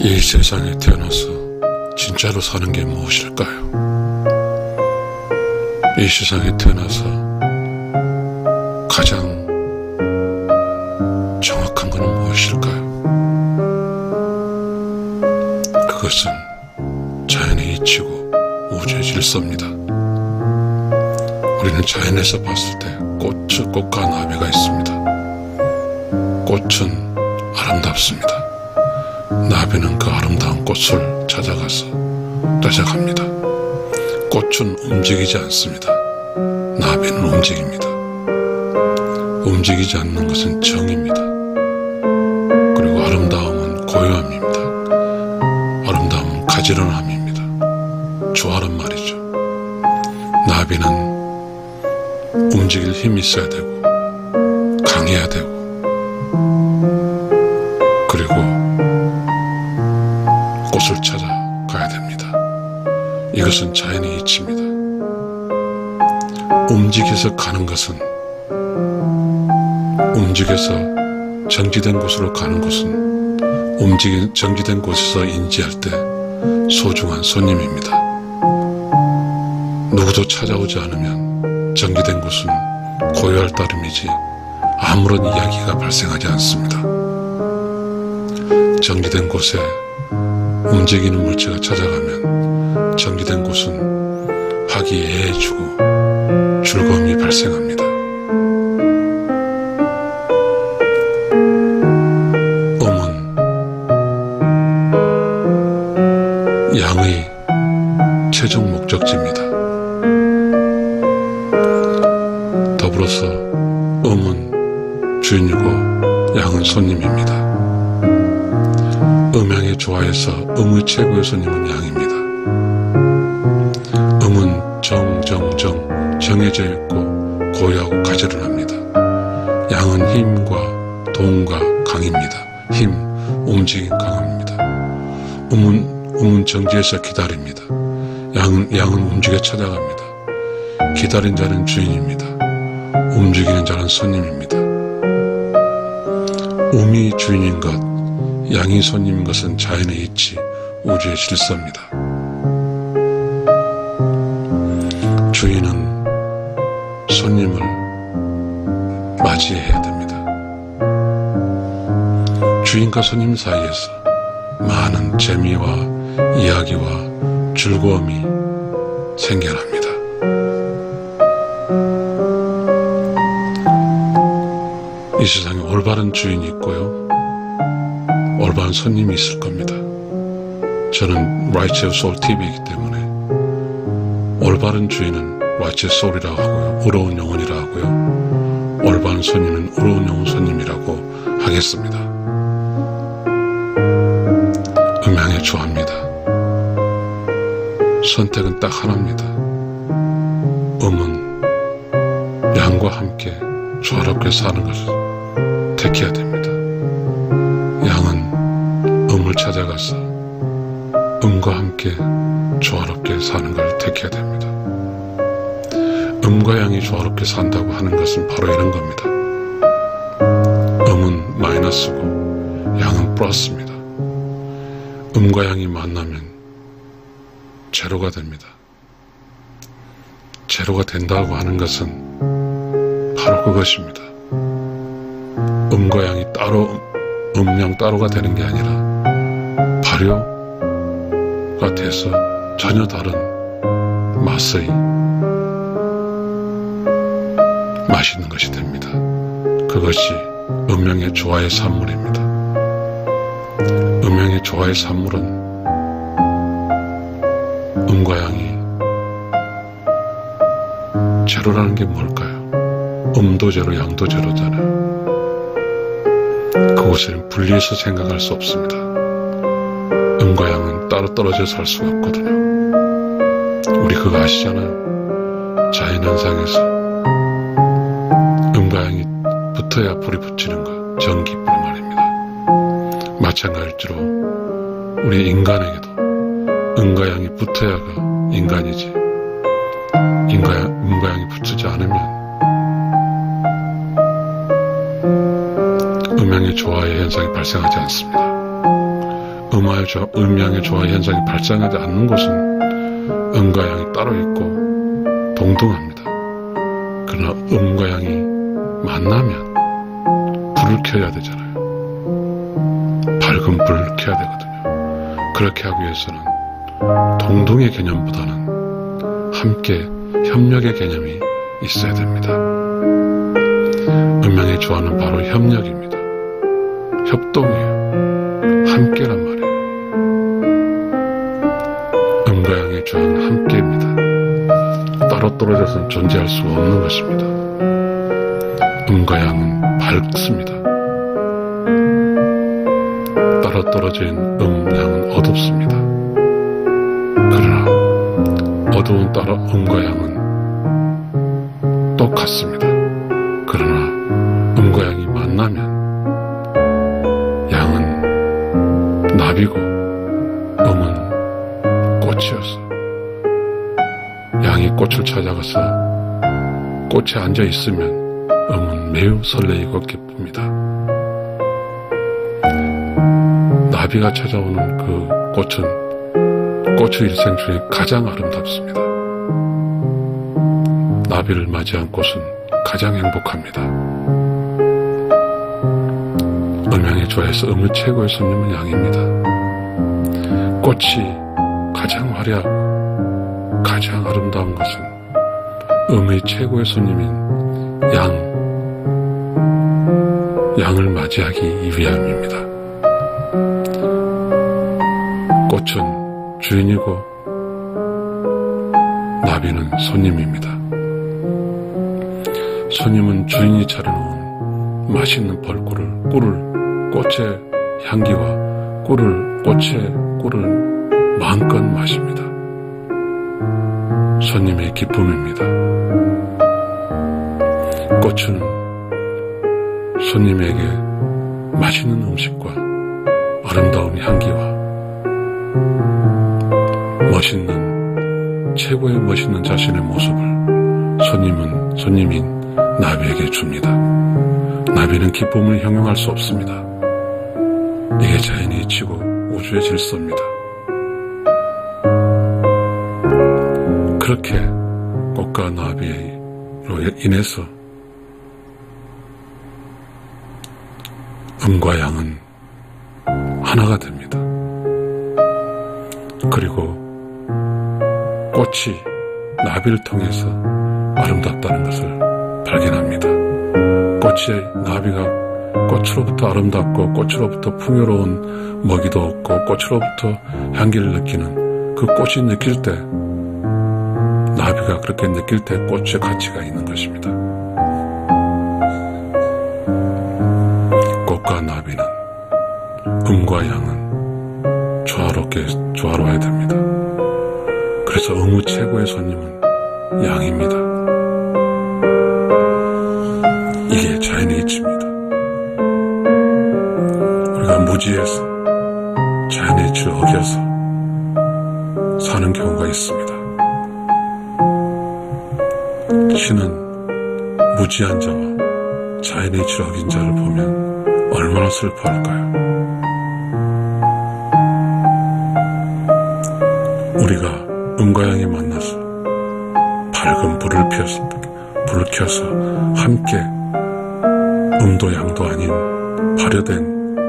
이 세상에 태어나서 진짜로 사는 게 무엇일까요? 이 세상에 태어나서 가장 정확한 것은 무엇일까요? 그것은 자연의 이치고 우주의 질서입니다. 우리는 자연에서 봤을 때 꽃과 나비가 있습니다. 꽃은 아름답습니다. 나비는 그 아름다운 꽃을 찾아가서 따져갑니다. 꽃은 움직이지 않습니다. 나비는 움직입니다. 움직이지 않는 것은 정입니다. 그리고 아름다움은 고요함입니다. 아름다움은 가지런함입니다. 조화란 말이죠. 나비는 움직일 힘이 있어야 되고 강해야 되고 그리고 꽃을 찾아가야 됩니다. 이것은 자연의 이치입니다. 움직여서 가는 것은 움직여서 정지된 곳으로 가는 곳은 정지된 곳에서 인지할 때 소중한 손님입니다. 누구도 찾아오지 않으면 정지된 곳은 고요할 따름이지 아무런 이야기가 발생하지 않습니다. 정지된 곳에 움직이는 물체가 찾아가면 정지된 곳은 화기애애해지고 즐거움이 발생합니다. 음은 양의 최종 목적지입니다. 더불어서 음은 주인이고 양은 손님입니다. 음양의 조화에서 음의 최고의 손님은 양입니다. 음은 정해져 있고 고요하고 가지런합니다. 양은 힘과 도움과 강입니다. 힘, 움직임 강합니다. 음은 정지해서 기다립니다. 양은 움직여 찾아갑니다. 기다린 자는 주인입니다. 움직이는 자는 손님입니다. 음이 주인인 것, 양이 손님인 것은 자연의 이치, 우주의 질서입니다. 주인은 손님을 맞이해야 됩니다. 주인과 손님 사이에서 많은 재미와 이야기와 즐거움이 생겨납니다. 이 세상에 올바른 주인이 있고요, 올바른 손님이 있을 겁니다. 저는 Righteous Soul TV이기 때문에 올바른 주인은 Righteous Soul이라고 하고요, 의로운 영혼이라고 하고요, 올바른 손님은 의로운 영혼 손님이라고 하겠습니다. 음양의 조화입니다. 선택은 딱 하나입니다. 음은 양과 함께 조화롭게 사는 것을 택해야 됩니다. 양은 음을 찾아가서 음과 함께 조화롭게 사는 걸 택해야 됩니다. 음과 양이 조화롭게 산다고 하는 것은 바로 이런 겁니다. 음은 마이너스고 양은 플러스입니다. 음과 양이 만나면 제로가 됩니다. 제로가 된다고 하는 것은 바로 그것입니다. 음과 양이 따로, 음양 따로가 되는 게 아니라 발효가 돼서 전혀 다른 맛의 맛있는 것이 됩니다. 그것이 음양의 조화의 산물입니다. 음양의 조화의 산물은 음과 양이 제로라는 게 뭘까요? 음도 제로, 양도 제로잖아요. 그것을 분리해서 생각할 수 없습니다. 음과 양은 따로 떨어져 살 수가 없거든요. 우리 그거 아시잖아요. 자연현상에서 음과 양이 붙어야 불이 붙이는 것, 전기불 말입니다. 마찬가지로 우리 인간에게도 음과 양이 붙어야가 인간이지, 음과 양이 붙지 않으면 음양의 조화의 현상이 발생하지 않습니다. 음양의 조화 현상이 발생하지 않는 곳은 음과 양이 따로 있고 동등합니다. 그러나 음과 양이 만나면 불을 켜야 되잖아요. 밝은 불을 켜야 되거든요. 그렇게 하기 위해서는 동등의 개념보다는 함께 협력의 개념이 있어야 됩니다. 음양의 조화는 바로 협력입니다. 협동이에요. 함께란 말이에요. 음과 양의 조화는 함께입니다. 따로 떨어져서는 존재할 수 없는 것입니다. 음과 양은 밝습니다. 따로 떨어진 양은 어둡습니다. 그러나 어두운 따로 음과 양은 똑같습니다. 그러나 음과 양이 만나면 양은 나비고 음은 꽃이어서 양이 꽃을 찾아가서 꽃에 앉아 있으면 음은 매우 설레이고 기쁩니다. 나비가 찾아오는 그 꽃은 꽃의 일생 중에 가장 아름답습니다. 나비를 맞이한 꽃은 가장 행복합니다. 음양의 조화에서 음의 최고의 손님은 양입니다. 꽃이 가장 화려하고 가장 아름다운 것은 음의 최고의 손님인 양을 맞이하기 위함입니다. 꽃은 주인이고 나비는 손님입니다. 손님은 주인이 차려놓은 맛있는 꽃의 향기와 꿀을 마음껏 마십니다. 손님의 기쁨입니다. 꽃은 손님에게 맛있는 음식과 아름다운 향기와 최고의 멋있는 자신의 모습을 손님인 나비에게 줍니다. 나비는 기쁨을 형용할 수 없습니다. 이게 자연의 이치고 우주의 질서입니다. 그렇게 꽃과 나비로 인해서 음과 양은 하나가 됩니다. 그리고 꽃이 나비를 통해서 아름답다는 것을 발견합니다. 나비가 꽃으로부터 아름답고 꽃으로부터 풍요로운 먹이도 얻고 꽃으로부터 향기를 느끼는 그 꽃이 느낄 때 나비가 그렇게 느낄 때 꽃의 가치가 있는 것입니다. 꽃과 나비는 음과 양은 조화로워야 됩니다. 그래서 음의 최고의 손님은 양입니다. 이게 자연의 이치입니다. 우리가 무지해서 자연의 이치를 어겨서 사는 경우가 있습니다. 신은 무지한 자와 자연의 이치를 어긴 자를 보면 얼마나 슬퍼할까요? 우리가 음과 양이 만나서 밝은 불을 켜서 함께 음도 양도 아닌 발효된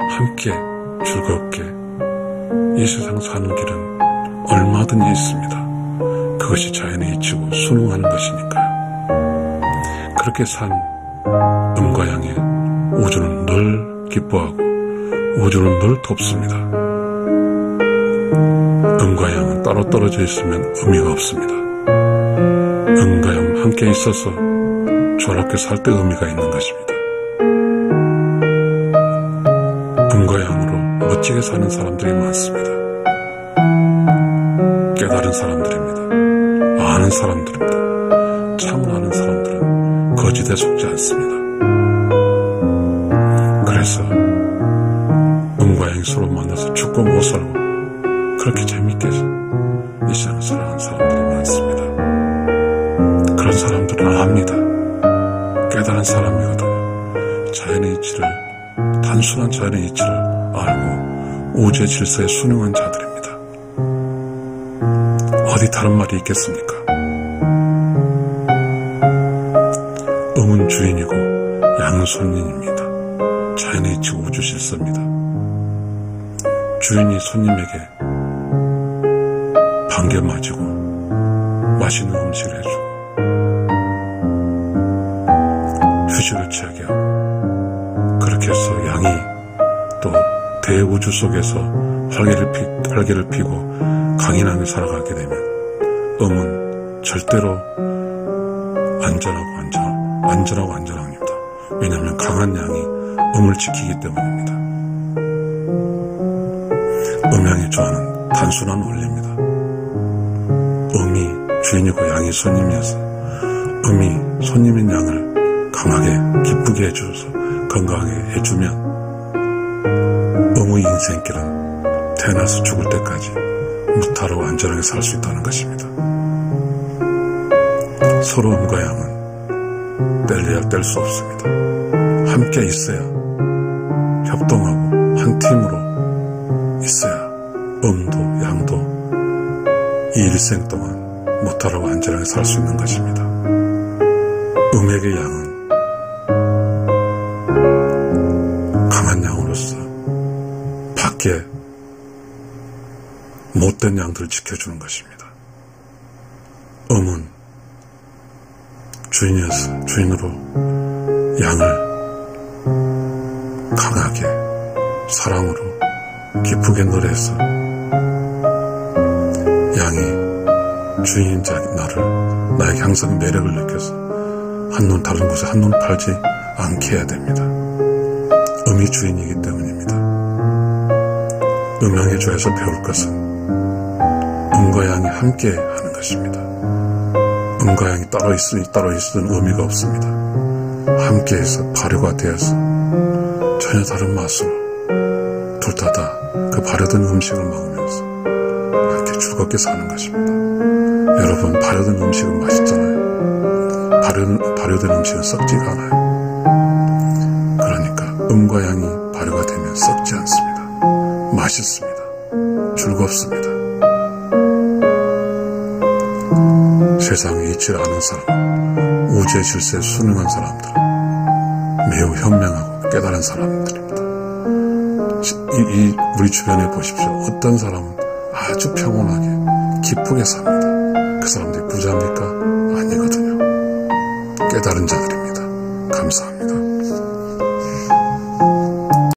함께 즐겁게 이 세상 사는 길은 얼마든지 있습니다. 그것이 자연의 이치고 순응하는 것이니까요. 그렇게 산 음과 양의 우주는 늘 기뻐하고 우주는 늘 돕습니다. 음과 양은 따로 떨어져 있으면 의미가 없습니다. 음과 양 함께 있어서 조화롭게 살 때 의미가 있는 것입니다. 음과 양으로 멋지게 사는 사람들이 많습니다. 깨달은 사람들입니다. 아는 사람들입니다. 참을 아는 사람들은 거짓에 속지 않습니다. 그래서 음과 양이 서로 만나서 죽고 못 살고 그렇게 재밌게 이 세상을 살아가는 사람들이 많습니다. 그런 사람들은 압니다. 깨달은 사람이거든요. 단순한 자연의 이치를 알고 우주의 질서에 순응한 자들입니다. 어디 다른 말이 있겠습니까? 음은 주인이고 양은 손님입니다. 자연의 이치 우주 질서입니다. 주인이 손님에게 반겨 맞이고 맛있는 음식을 해주고 휴식을 취하게 하고, 그렇게 해서 양이 또 대우주 속에서 활개를 피고 강인하게 살아가게 되면 음은 절대로 안전합니다. 왜냐하면 강한 양이 음을 지키기 때문입니다. 음양이 좋아하는 단순한 원리입니다. 음이 주인이고 양이 손님이어서 음이 손님인 양을 강하게 기쁘게 해줘서 건강하게 해주면 음의 인생길은 태어나서 죽을 때까지 무탈하고 안전하게 살 수 있다는 것입니다. 서로 음과 양은 뗄래야 뗄 수 없습니다. 함께 있어야, 협동하고 한 팀으로 있어야 음도 양도 이 일생 동안 무탈하고 안전하게 살 수 있는 것입니다. 음에게 양은 강한 양으로서 밖에 못된 양들을 지켜주는 것입니다. 음은 주인으로 양을 강하게 사랑으로 기쁘게 노래해서 양이 주인인 나에게 항상 매력을 느껴서 한눈 다른 곳에 한눈 팔지 않게 해야 됩니다. 음이 주인이기 때문입니다. 음양의 조에서 배울 것은 음과 양이 함께 하는 것입니다. 음과 양이 따로 있으니 의미가 없습니다. 함께해서 발효가 되어서 전혀 다른 맛으로 둘 다 그 발효된 음식을 먹으면서 함께 즐겁게 사는 것입니다. 여러분, 발효된 음식은 맛있잖아요. 발효된 음식은 썩지가 않아요. 그러니까 음과 양이 발효가 되면 썩지 않습니다. 맛있습니다. 즐겁습니다. 세상의 이치를 아는 사람, 우주의 질서에 순응한 사람들은 매우 현명하고 깨달은 사람들입니다. 우리 주변에 보십시오. 어떤 사람은 아주 평온하게 기쁘게 삽니다. 그 사람들이 부자입니까? 아니거든요. 깨달은 자들입니다. 감사합니다.